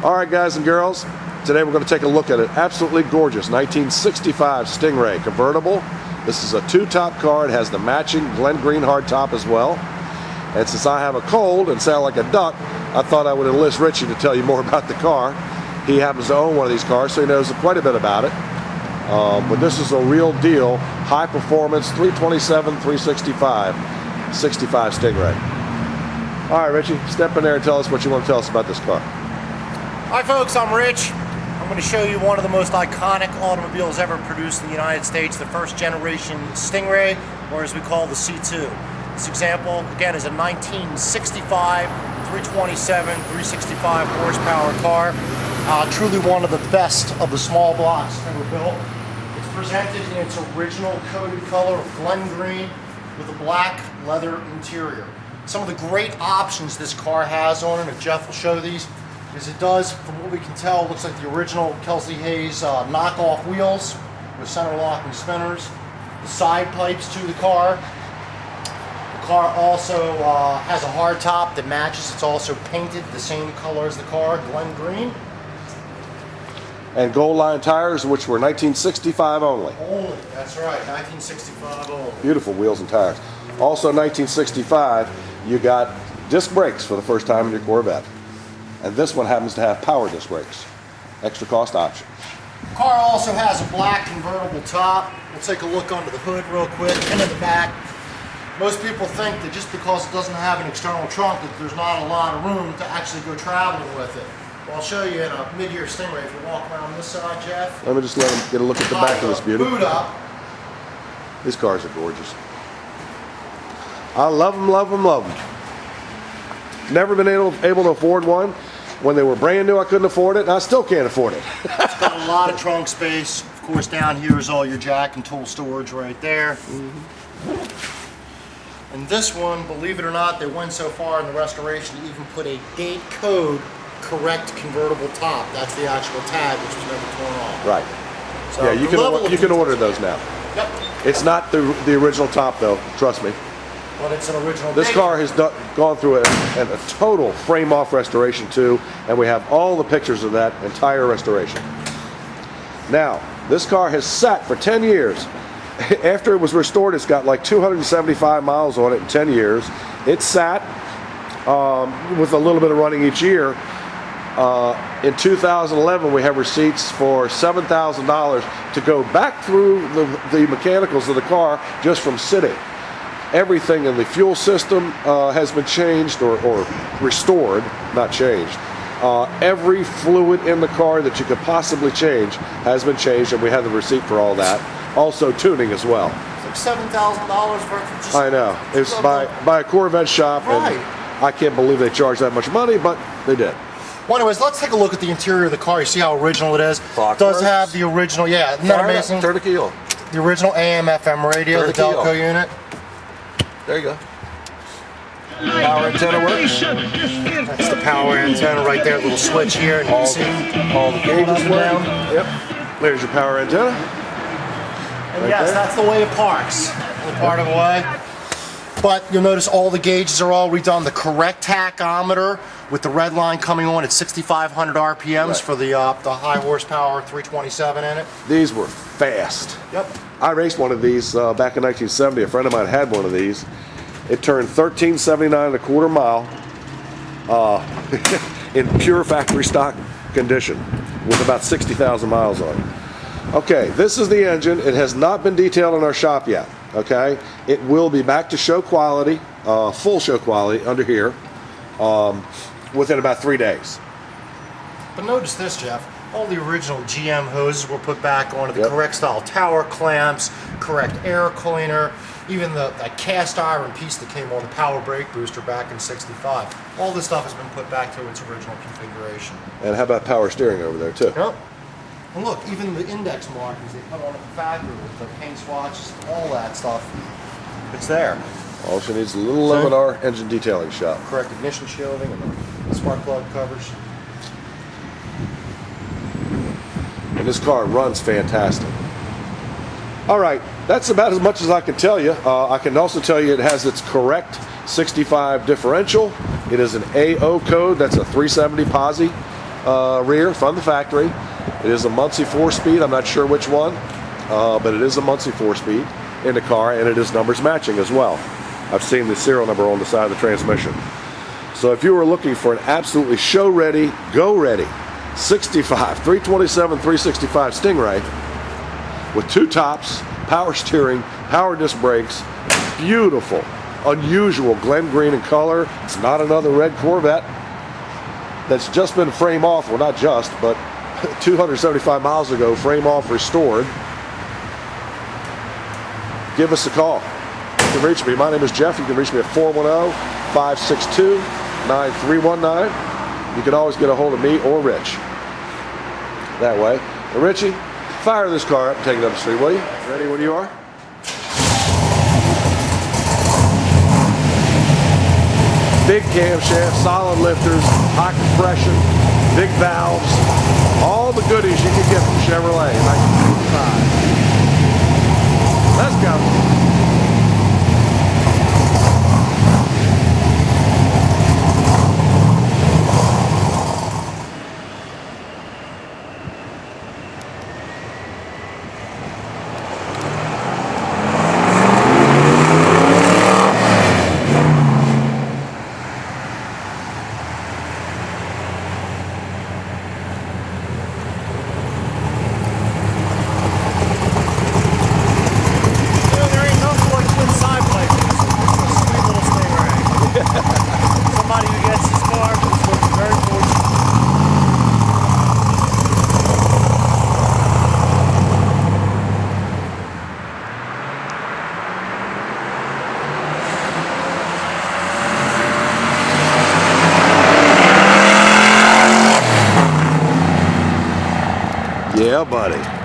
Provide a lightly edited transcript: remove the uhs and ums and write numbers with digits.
All right, guys and girls, today we're going to take a look at an absolutely gorgeous 1965 Stingray convertible. This is a two-top car. It has the matching Glen Green hardtop as well. And since I have a cold and sound like a duck, I thought I would enlist Richie to tell you more about the car. He happens to own one of these cars, so he knows quite a bit about it. But this is a real deal, high performance 327, 365, 65 Stingray. All right, Richie, step in there and tell us what you want to tell us about this car. Hi folks, I'm Rich. I'm going to show you one of the most iconic automobiles ever produced in the United States, the first generation Stingray, or as we call the C2. This example, again, is a 1965 327, 365 horsepower car. Truly one of the best of the small blocks ever built. It's presented in its original coated color of Glen Green with a black leather interior. Some of the great options this car has on it, and Jeff will show these, is it does, from what we can tell, looks like the original Kelsey Hayes knockoff wheels with center locking spinners. The side pipes to the car. The car also has a hard top that matches. It's also painted the same color as the car, Glen Green. And gold line tires, which were 1965 only. Only, that's right, 1965 only. Beautiful wheels and tires. Also 1965, you got disc brakes for the first time in your Corvette. And this one happens to have power disc brakes. Extra cost option. The car also has a black convertible top. We'll take a look under the hood real quick, into the back. Most people think that just because it doesn't have an external trunk that there's not a lot of room to actually go traveling with it. Well, I'll show you in a mid-year Stingray. If you walk around this side, Jeff. Let me just let him get a look at the back of this beauty. Boot up. These cars are gorgeous. I love them, love them, love them. Never been able to afford one. When they were brand new, I couldn't afford it, and I still can't afford it. It's got a lot of trunk space. Of course, down here is all your jack and tool storage right there. And this one, believe it or not, they went so far in the restoration to even put a gate code correct convertible top. That's the actual tag, which was never torn off. Right. So yeah, you can order those now. Yep. It's not the original top, though. Trust me. But it's an original. This car has gone through a total frame-off restoration too, and we have all the pictures of that entire restoration. Now, this car has sat for 10 years. After it was restored, it's got like 275 miles on it in 10 years. It sat with a little bit of running each year. In 2011, we have receipts for $7,000 to go back through the mechanicals of the car just from sitting. Everything in the fuel system has been changed or restored, not changed. Every fluid in the car that you could possibly change has been changed, and we have the receipt for all that. Also tuning as well. It's like $7,000 worth of just... I know. It's by a Corvette shop, right. And I can't believe they charge that much money, but they did. Well, anyways, let's take a look at the interior of the car. You see how original it is? It does have the original, yeah, isn't that amazing? Turn the key on. The original AM/FM radio, the Delco unit. There you go. Power antenna works. That's the power antenna right there, little switch here, and you can see all the gauges down. Yep. There's your power antenna. And yes, that's the way it parks. The part of the way. But you'll notice all the gauges are all redone. The correct tachometer with the red line coming on at 6,500 RPMs right. For the high horsepower 327 in it. These were fast. Yep. I raced one of these back in 1970. A friend of mine had one of these. It turned 1379 1/4 mile in pure factory stock condition with about 60,000 miles on it. Okay, this is the engine. It has not been detailed in our shop yet. Okay, it will be back to show quality, full show quality under here within about 3 days. But notice this, Jeff. All the original GM hoses were put back onto the correct style tower clamps, correct air cleaner, even that cast iron piece that came on the power brake booster back in '65. All this stuff has been put back to its original configuration. And how about power steering over there too? Yep. And look, even the index markings they put on at the factory with the paint swatches, all that stuff, it's there. All she needs is a little love at our engine detailing shop. Correct ignition shielding and the spark plug covers. And this car runs fantastic. All right, that's about as much as I can tell you. I can also tell you it has its correct 65 differential. It is an AO code. That's a 370 posi. rear from the factory. It is a Muncie 4-speed. I'm not sure which one, but it is a Muncie 4-speed in the car, and it is numbers matching as well. I've seen the serial number on the side of the transmission. So if you were looking for an absolutely show-ready, go-ready 65, 327, 365 Stingray with 2 tops, power steering, power disc brakes, beautiful, unusual Glen green in color. It's not another red Corvette that's just been frame off, well not just, but 275 miles ago, frame off, restored. Give us a call. You can reach me. My name is Jeff. You can reach me at 410-562-9319. You can always get a hold of me or Rich that way. Now, Richie, fire this car up and take it up the street, will you? Ready when you are? Big camshaft, solid lifters, high compression, big valves, all the goodies you can get from Chevrolet. 1955. Let's go. Somebody who gets this car is going to be very fortunate. Yeah, buddy.